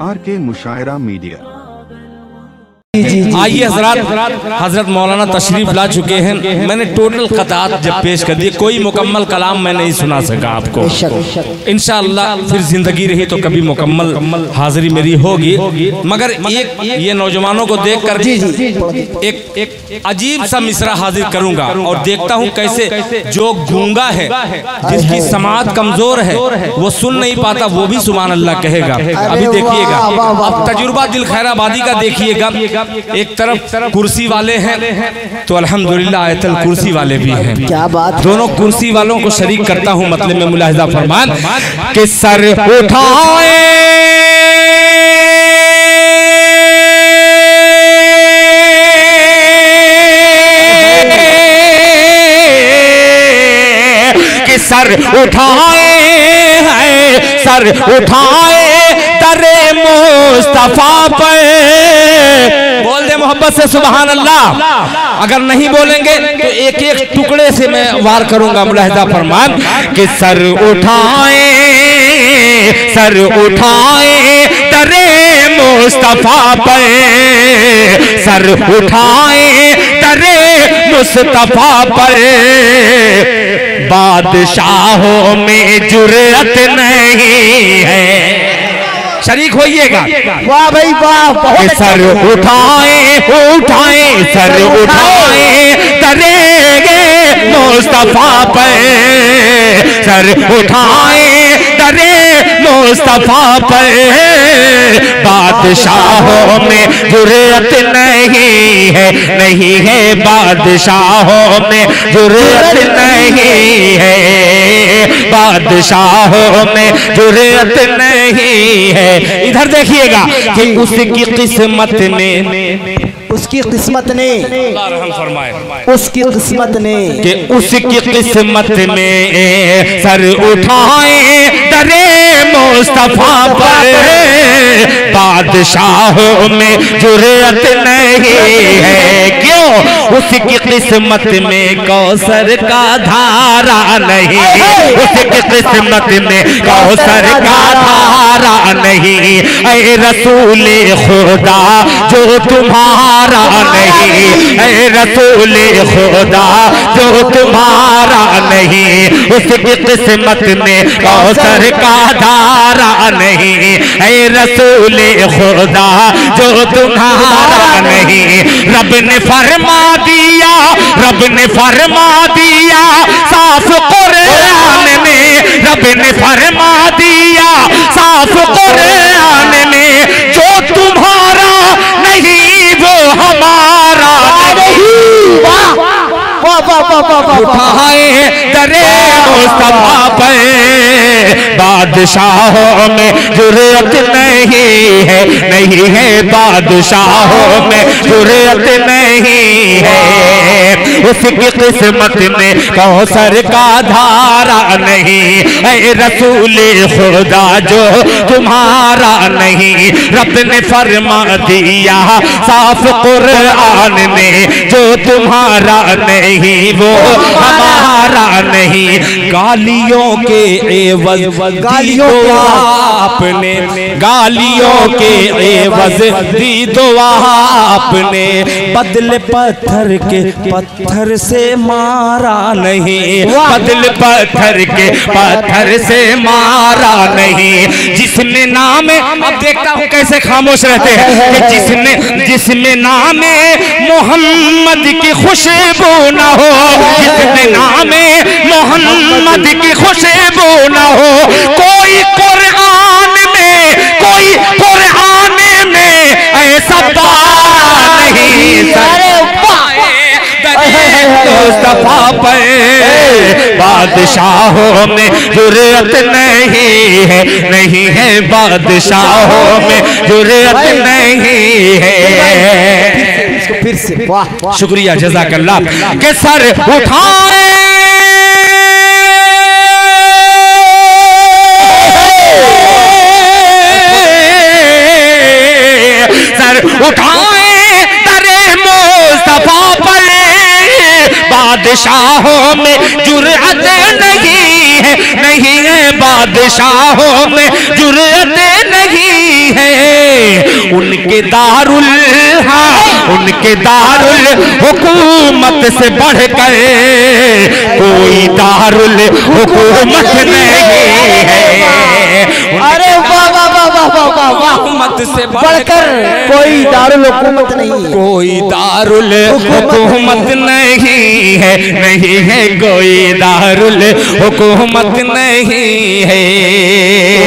R K. मुशायरा media. आइए हजरत मौलाना तशरीफ ला चुके हैं। मैंने टोटल क़तात जब पेश कर दिए, कोई मुकम्मल कलाम मैं नहीं सुना सका आपको। इंशाअल्लाह फिर जिंदगी रही तो कभी मुकम्मल हाजिरी मेरी होगी। मगर एक ये नौजवानों को देख कर एक अजीब सा मिसरा हाजिर करूंगा और देखता हूँ कैसे जो गूंगा है, जिसकी समाअत कमजोर है, वो सुन नहीं पाता, वो भी सुभान अल्लाह कहेगा। अभी देखिएगा, अब तजुर्बा दिल खैराबादी का देखिएगा। एक तरफ कुर्सी वाले हैं तो अल्हम्दुलिल्लाह आयतल कुर्सी वाले भी हैं। क्या बात, दोनों कुर्सी वालों को शरीक करता हूं मतलब में मुलाहिजा फरमान कि सर उठाए कि सर उठाए हैं, सर उठाए दरे मुस्तफा पे। बोल दे मोहब्बत से सुभान अल्लाह। अगर नहीं बोलेंगे तो एक एक टुकड़े से मैं वार करूंगा मुलाहिजा फरमान कि सर उठाए दरे मुस्तफा पे, सर उठाए दरे मुस्तफा पर। बादशाहों में जुर्रत नहीं है, शरीक होइएगा। वाह भाई वाह। सर उठाए सर उठाए दरेगे मुस्तफा पे, सर उठाए दरे मुस्तफा पे। बादशाहों में जुर्रत नहीं है, बादशाहों में जुर्रत नहीं है, बादशाहों में जुर्रत नहीं है। इधर देखिएगा कि उसकी किस्मत ने उसकी किस्मत ने कि उसकी किस्मत में सर उठाए दरे मुस्तफा पर। बादशाहों में जुर्रत नहीं है, क्यों? उसकी किस्मत में कौसर का धारा नहीं, उसकी किस्मत में कौसर का धारा नहीं। ऐ रसूले खुदा जो तुम्हारा नहीं, ऐ रसूले खुदा जो तुम्हारा नहीं। उसकी किस्मत में कौसर का धारा नहीं, ऐ रसूले खुदा जो तुम्हारा नहीं। रब ने फरमा दिया, रब ने फरमा दिया साफ कुरान में, रब ने फरमा दिया साफ कुरान में। जो तुम्हारा नहीं वो हमारा नहीं। उठाए दरे मुस्तफा पे। बादशाहों में जुर्रत नहीं है, बादशाहों में जुर्रत नहीं है। उसकी किस्मत में कौसर का धारा नहीं, ऐ रसूले खुदा जो तुम्हारा नहीं। रब ने फरमा दिया साफ कुरान में, जो तुम्हारा नहीं वो हमारा नहीं। गालियों के एवज गालियों आपने, गालियों के एवज दी दुआ आपने। बदले पत्थर के पत्थर से मारा नहीं, बदले पत्थर के पत्थर से मारा नहीं। जिसमें नाम, अब देखता हूँ कैसे खामोश रहते हैं कि जिसमें नाम मोहम्मद की खुशबू न हो, जिसमें नाम मोहम्मद की खुशबू न हो। कोई कुरान में ऐसा बात नहीं। मुस्तफा पर बादशाहों में जुर्रत नहीं है, बादशाहों में जुर्रत नहीं है। फिर से वाह, शुक्रिया जज़ाकल्लाह। के सर उठाए दरे मुस्तफा पर। बादशाहों में जुर्रत बादशाहों में जुर्रत नहीं है। उनके दारुल उनके दारुल हुकूमत से बढ़कर कोई दारुल हुकूमत नहीं है। अरे वाह वाह वाह वाह वाह वाह, हुकूमत से बढ़कर कोई दारुल हुकूमत नहीं है। कोई दारुल हुकूमत नहीं है, नहीं है कोई दारुल हुकूमत नहीं है।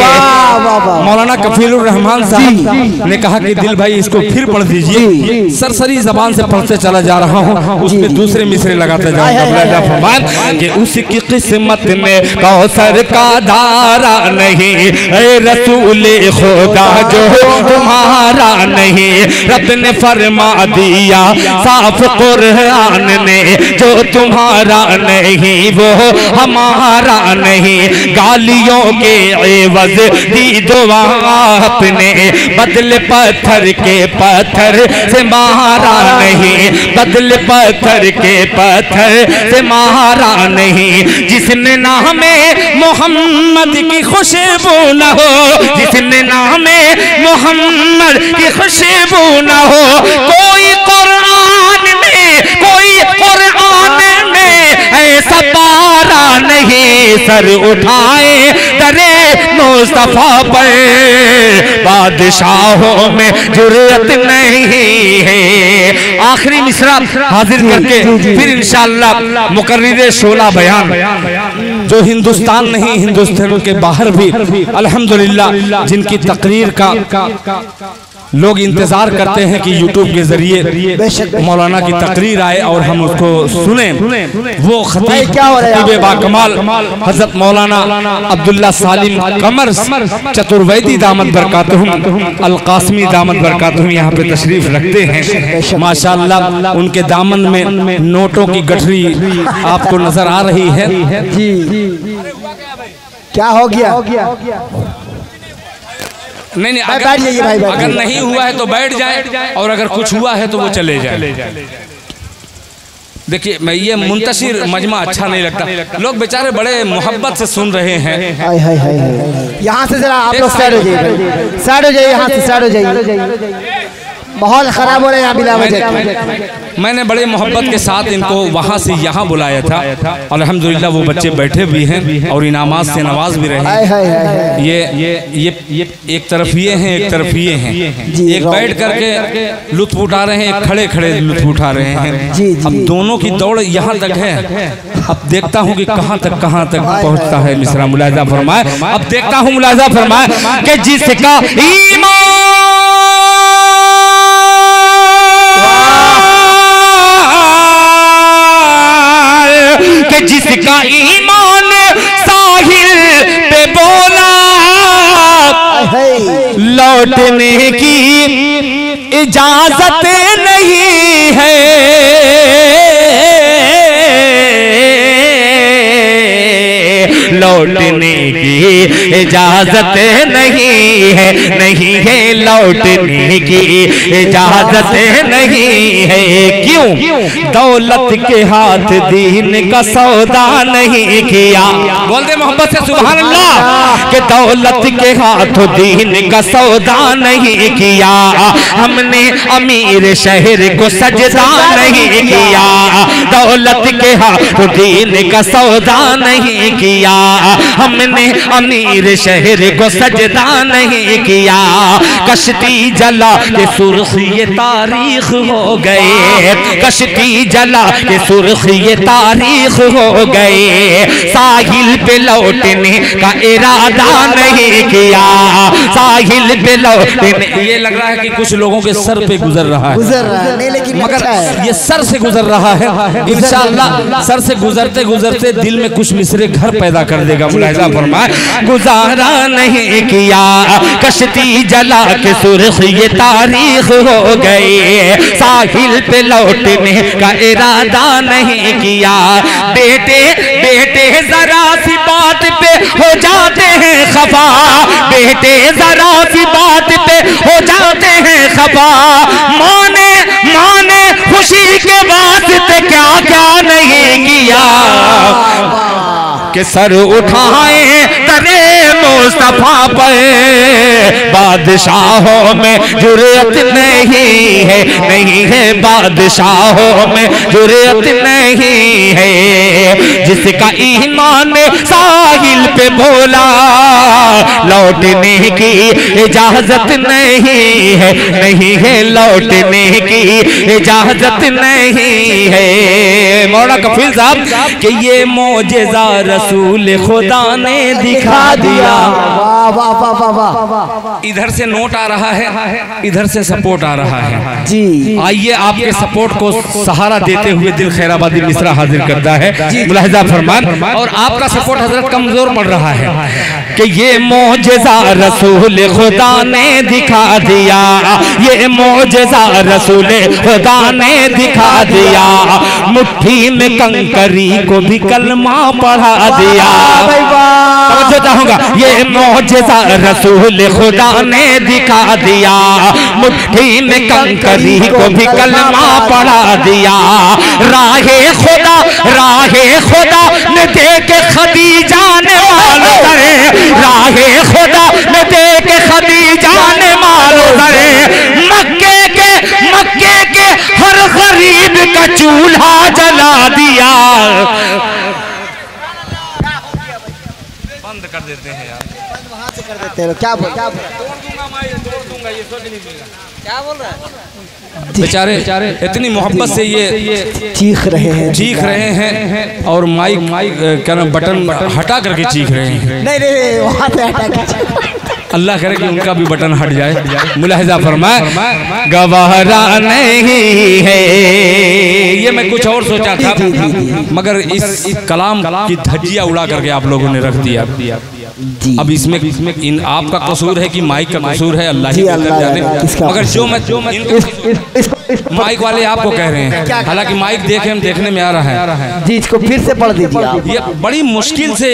वाह वाह वाह। मौलाना कफीलुर रहमान साहब ने कहा कि दिल भाई इसको फिर पढ़ दीजिए। सरसरी जबान से पढ़ते चला जा रहा हूँ, उसमें दूसरे मिसरे लगाते जाऊंगा। फरमान कि उसकी किस्मत में कौसर का धारा नहीं, ऐ रसूले खुदा जो तुम्हारा नहीं। रब ने फरमा दिया साफ कुरान में जो तुम्हारा नहीं वो हमारा नहीं। गालियों के एवज दी दुआ अपने, बदले पत्थर के पत्थर से मारा नहीं, बदले पत्थर के पत्थर से मारा नहीं। जिसने नामे मोहम्मद की खुशबू न हो, जिसने नामे मोहम्मद की खुशबू न हो, कोई कुरान में कोई कुरान में ऐसा पारा नहीं। सर उठाए दरे मुस्तफा पर बादशाहों में जुर्रत नहीं है। आखिरी मिसरा हाजिर करके फिर इंशाअल्लाह मुकर्रिर शोला बयान जो हिंदुस्तान नहीं हिंदुस्तान के बाहर भी अल्हम्दुलिल्लाह जिनकी तकरीर का लोग इंतजार करते हैं कि यूट्यूब के जरिए मौलाना की तकरीर आए और हम उसको सुने। वो खतीब बाकमाल हजरत मौलाना अब्दुल्ला सालिम कमर चतुर्वेदी दामत बरकातहुम अल कासमी दामत बरकातहुम यहाँ पे तशरीफ रखते हैं। माशाअल्लाह उनके दामन में नोटों की गठरी आपको नजर आ रही है। जी क्या हो गया? नहीं नहीं, अगर नहीं हुआ है तो बैठ जाए और अगर कुछ हुआ है तो वो चले जाए। देखिए मैं ये मुंतशिर मजमा अच्छा नहीं लगता, लोग बेचारे बड़े मोहब्बत से सुन रहे हैं। यहाँ से जरा आप लोग साइड हो जाइए, साइड हो जाइए, यहाँ से साइड हो जाइए, माहौल खराब हो रहा है यहाँ बिला वजह। मैंने बड़े मोहब्बत के साथ इनको वहाँ से यहाँ बुलाया था। अल्हम्दुलिल्लाह वो बच्चे बैठे भी हैं और इनामात से नवाज भी रहे हैं। ये एक तरफ ये हैं, एक तरफ ये हैं। एक बैठ करके लुत्फ उठा रहे हैं, एक खड़े खड़े लुत्फ उठा रहे हैं। अब दोनों की दौड़ यहाँ तक है। अब देखता हूँ कि कहाँ तक पहुँचता है मिसरा। मुलाहिजा फरमाए, अब देखता हूँ मुलाहिजा फरमाए कि जिसका ईमान कि जिसका ईमान साहिल पे बोला लौटने की इजाजत नहीं है, लौटने की इजाजत नहीं है, नहीं है लौटने की इजाजत नहीं है। क्यों? दौलत के हाथ दीन का सौदा नहीं किया। बोल दे मोहब्बत से सुभान अल्लाह। कि दौलत के हाथ दीन का सौदा नहीं किया, हमने अमीर शहर को सजदा नहीं किया। दौलत के हाथ दीन का सौदा नहीं किया, हमने अमीर शहर को सजदा नहीं किया। कश्ती जला के सुर्खी तारीख हो गए, कश्ती जला के सुर्खी तारीख हो गए। साहिल पे लौटने का इरादा नहीं किया, साहिल पे लौटने। ये लग रहा है कि कुछ लोगों के सर पे गुजर रहा है, नहीं, लेकिन मगर ये सर से गुजर रहा है। इंशाअल्लाह सर से गुजरते गुजरते दिल में कुछ मिसरे घर पैदा कर देगा। मुलाहिजा फरमाए, गुजारा नहीं किया कश्ती जला के सुर्खी तारीख हो गए। साहिल पे लौटने का इरादा नहीं किया। बेटे बेटे जरा सी बात पे हो जाते हैं खफा, बेटे जरा सी बात पे हो जाते हैं खफा। माने माने खुशी के वास्ते क्या क्या नहीं किया। कि सर उठाए दरे मुस्तफा पे बादशाहों में जुर्रत नहीं है, नहीं है बादशाहों में जुर्रत नहीं है। जिसका ईमान साहिल पे बोला लौटने की इजाजत नहीं है, नहीं है लौटने की इजाजत नहीं है। मौलाना कफील साहब कि ये मौजिज़ा रसूल खुदा ने दिखा दिया। वाह वाह वाह वाह वाह। इधर से नोट आ रहा है, इधर से सपोर्ट आ रहा है जी। आइए आपके सपोर्ट को सहारा देते हुए दिल खैराबादी मिसरा हाजिर करता है, मुलाहिजा फरमान। और आपका सपोर्ट हजरत कमजोर पड़ रहा है कि ये मौजिज़ा रसूल खुदा ने दिखा दिया, ये मौजिज़ा रसूल खुदा ने दिखा दिया। मुट्ठी में कंकरी को भी कलमा पढ़ा दिया। समझो चाहूंगा, ये मौजिज़ा रसूल खुदा ने दिखा दिया। मुट्ठी में कंकरी को भी कलमा पढ़ा दिया। राहे खुदा ने देख खदीजा ने मालूम करे, राहे खुदा ने देख खदीजा ने मालूम करे। मक्के के हर गरीब का चूल्हा जला दिया। बंद कर देते हैं यार, वहां से कर देते हैं। क्या बोल रहा है? बेचारे इतनी मोहब्बत से ये चीख रहे हैं और माइक क्या नाम बटन हटा करके चीख रहे हैं। नहीं वहां से हटा के। अल्लाह करे कि उनका भी बटन हट जाए। मुलाहिजा फरमाए गवारा नहीं है, ये मैं कुछ और सोचा था मगर इस कलाम की धज्जियां उड़ा करके आप लोगों ने रख दिया। अब इसमें इन आपका कसूर है कि माइक का कसूर है, अल्लाह ही जाने। मगर जो मैं माइक वाले आपको कह रहे हैं, हालांकि माइक देखने में आ रहा है जी, इसको फिर से पढ़ दीजिए आप। ये बड़ी मुश्किल से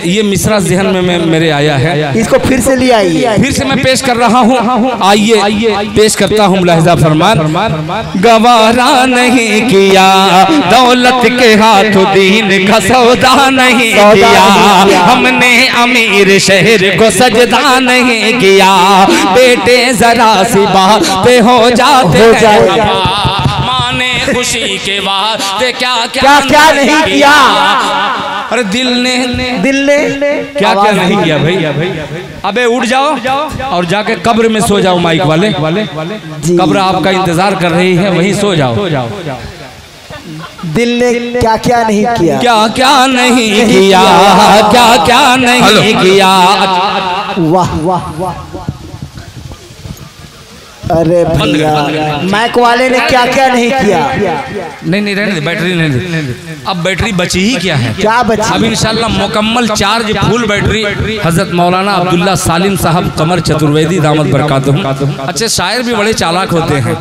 ये मिसरा ज़हन में मेरे आया है, इसको फिर से ले आइए। फिर से मैं पेश कर रहा हूँ। आइए पेश करता हूँ मुलाहिजा फरमान। गवारा नहीं किया दौलत के हाथों दीन का सौदा नहीं किया, हमने अमीर शहर को सजदा नहीं किया। बेटे जरा सी बात पे हो जाते माने खुशी के वास्ते क्या नहीं किया। अरे दिल ने क्या नहीं किया भाई। अबे उठ जाओ और जाके कब्र में सो जाओ। माइक वाले कब्र आपका इंतजार कर रही है, वहीं सो जाओ। दिल ने क्या नहीं किया, क्या नहीं किया, क्या नहीं किया। वाह वाह वाह। अरे भैया माइक वाले ने क्या नहीं किया। नहीं रहने दे, बैटरी नहीं दे। अब बैटरी बची ही क्या है, क्या बची? अब इंशाल्लाह मुकम्मल चार्ज फुल बैटरी हजरत मौलाना अब्दुल्ला सालिम साहब कमर चतुर्वेदी दामद बरकातुहू। अच्छे शायर भी बड़े चालाक होते हैं,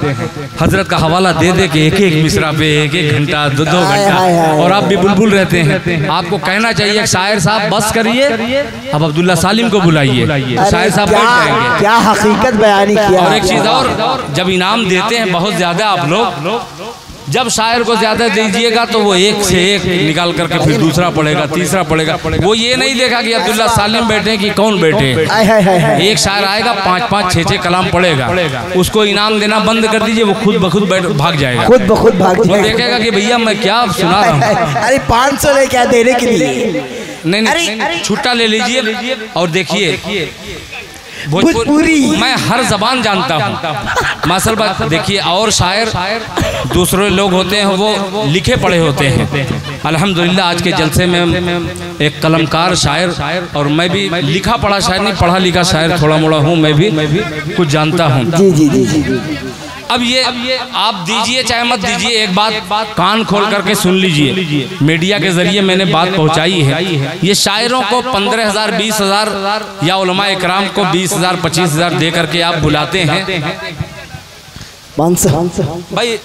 हजरत का हवाला दे के एक मिसरा पे 1 घंटा 2 घंटा, और आप भी बुलबुल रहते हैं। आपको कहना चाहिए शायर साहब बस करिए, अब अब्दुल्ला सालिम को बुलाइए, शायर साहब बैठ जाएंगे। क्या हकीकत बयानी किया। और एक चीज और, जब इनाम देते हैं बहुत ज्यादा आप लोग, जब शायर को ज्यादा दीजिएगा तो वो एक से एक निकाल करके फिर दूसरा पढ़ेगा, तीसरा पढ़ेगा। वो ये नहीं देखा कि अब्दुल्ला सालिम बैठे कि कौन बैठे। एक शायर आएगा 5-5 6-6 कलाम पढ़ेगा, उसको इनाम देना बंद कर दीजिए, वो खुद ब खुद भाग जाएगा। खुद ब खुद भाग जाएगा। वो देखेगा कि भैया मैं क्या सुना रहा हूँ। अरे 500 ले क्या देने के लिए। नहीं छुट्टा ले लीजिए। और देखिए भोजपुरी मैं हर जबान जानता हूँ माशाल्लाह। देखिए और शायर दूसरे लोग होते हैं वो लिखे पढ़े होते हैं। अल्हम्दुलिल्लाह आज के जलसे में एक कलमकार शायर, और मैं भी लिखा पढ़ा शायर नहीं, पढ़ा लिखा शायर थोड़ा मोड़ा हूँ, मैं भी कुछ जानता हूँ। जी। अब ये आप दीजिए चाहे मत दीजिए, एक बात कान खोल करके सुन लीजिए। मीडिया के जरिए मैंने बात पहुंचाई है। ये शायरों को 15,000 20,000 या उलमा इकराम को 20,000 25,000 दे करके आप बुलाते हैं। भाई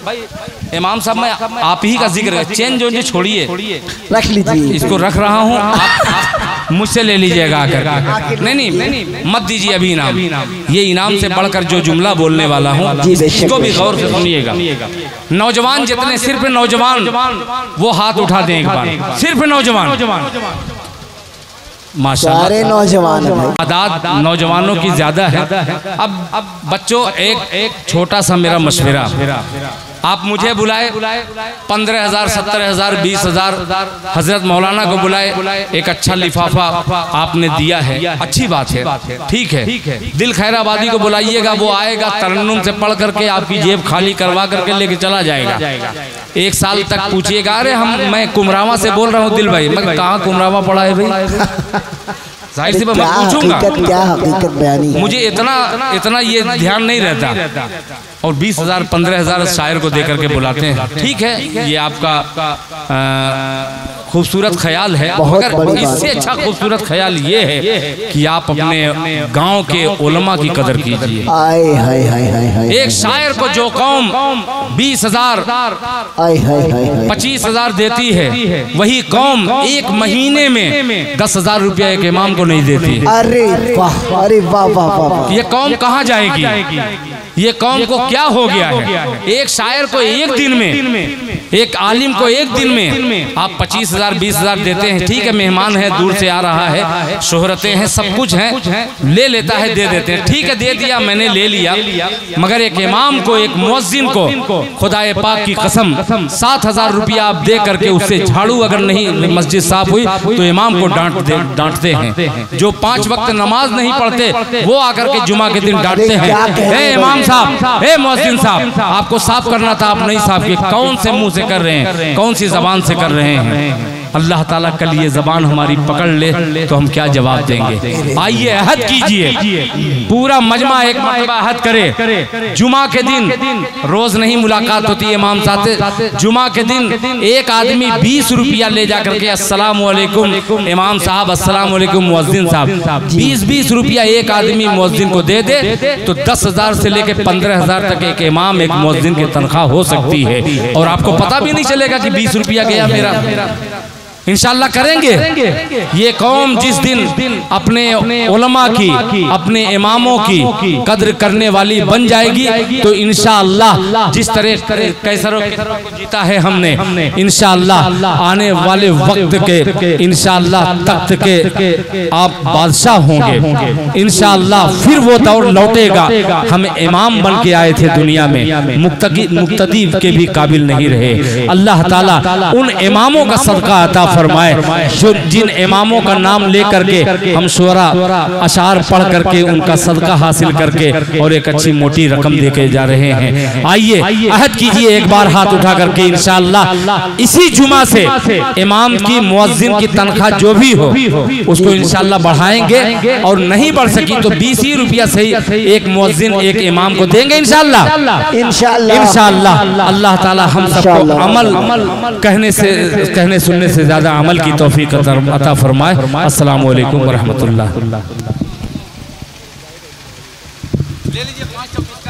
इमाम साहब मैं आप ही का जिक्र, चेंज जो छोड़िए, रख लीजिए। इसको रख रहा हूँ, आप मुझसे ले लीजिएगा आकर। नहीं मत दीजिए अभी इनाम। ये इनाम से बढ़कर जो जुमला बोलने वाला हूँ इसको भी गौर से सुनिएगा। नौजवान जितने, सिर्फ नौजवान वो हाथ उठा दें एक बार, सिर्फ नौजवान। माशाअल्लाह सारे नौजवान हैं भाई। तादाद नौजवानों की ज्यादा है। अब बच्चों एक छोटा सा मेरा मशवरा, आप मुझे बुलाए 15,000 17,000 20,000 हजरत मौलाना को बुलाए, एक अच्छा लिफाफा आपने दिया है, अच्छी बात है, ठीक है। दिल खैराबादी को बुलाइएगा, वो आएगा तरन्नुम से पढ़ करके आपकी जेब खाली करवा करके लेके चला जाएगा। एक साल तक पूछिएगा, अरे मैं कुमरावा से बोल रहा हूँ दिल भाई, मैं कहाँ कुमरावा पढ़ा है भाई, जाहिर सी बात मैं पूछूंगा, क्या हकीकत बयानी, मुझे इतना ये ध्यान नहीं रहता। और 20,000 15,000 शायर को देकर के बुलाते हैं, ठीक है, ये आपका खूबसूरत ख्याल है, मगर इससे अच्छा खूबसूरत ख्याल ये है कि आप अपने गांव के उलमा की कदर कीजिए। एक शायर को जो कौम 20,000 25,000 देती है, वही कौम एक महीने में 10,000 रुपया एक इमाम को नहीं देती। अरे वाह, अरे वाह वाह वाह, ये कौम कहाँ जाएगी? ये कौम को क्या हो गया है? एक शायर को एक दिन में, एक आलिम को एक दिन में आप 25,000 20,000 देते हैं, ठीक है, मेहमान है, दूर से आ रहा है, शोहरतें हैं, सब कुछ है, ले लेता है, दे देते हैं, ठीक है, दे दिया, मैंने ले लिया। मगर एक इमाम को, एक मुअज्जिन को खुदाए पाक की कसम 7,000 रुपया आप दे करके उससे झाड़ू अगर नहीं मस्जिद साफ हुई तो इमाम को डांटते हैं। जो 5 वक्त नमाज नहीं पढ़ते वो आकर के जुमा के दिन डांटते हैं, इमाम साहब, मुअज्जिन साहब, आपको साफ करना था, आप नहीं साफ किए, कौन से मुंह से कर रहे हैं, कौन सी जबान से कर रहे हैं? अल्लाह ताला कल ये जबान हमारी पकड़ ले तो हम क्या जवाब देंगे? आइए अहद कीजिए, पूरा मजमा एक मरतबा अहद करे, जुमा के दिन, रोज नहीं मुलाकात होती है इमाम साहब, जुमा के दिन एक आदमी 20 रुपया ले जा करके अस्सलाम वालेकुम इमाम साहब, अस्सलाम वालेकुम मुअज्जिन साहब, 20 रुपया एक आदमी मुअज्जिन को दे दे तो 10,000 से लेके 15,000 तक एक इमाम, एक मुअज्जिन की तनख्वाह हो सकती है, और आपको पता भी नहीं चलेगा कि 20 रुपया गया मेरा। इंशाअल्लाह करेंगे। ये कौम जिस दिन अपने उलमा की, अपने इमामों की कद्र करने वाली बन जाएगी तो इंशाअल्लाह जिस तरह कैसरों को जीता है हमने, इंशाअल्लाह आने वाले वक्त के इंशाअल्लाह तख्त के आप बादशाह होंगे। इंशाअल्लाह फिर वो दौर लौटेगा, हम इमाम बन के आए थे दुनिया में, मुक्तदी के भी काबिल नहीं रहे। अल्लाह ताला उन इमामों का सदका अता फरमाए जो जिन इमामों का नाम लेकर के हम शुरा अशार पढ़ करके उनका सदका हासिल करके और एक अच्छी मोटी रकम देके जा रहे हैं। आइए अहद कीजिए एक बार हाथ उठा करके, इंशाअल्लाह इसी जुमा से इमाम की, मुअज्जिन की तनख्वाह जो भी हो उसको इंशाअल्लाह बढ़ाएंगे, और नहीं बढ़ सकी तो 20 ही रुपया से ही एक मुअज्जिन एक इमाम को देंगे इंशाअल्लाह। इंशाअल्लाह अल्लाह ताला हम सबको अमल कहने सुनने से ज्यादा अमल की तौफीक अता फरमाए। अस्सलामु अलैकुम व रहमतुल्लाह।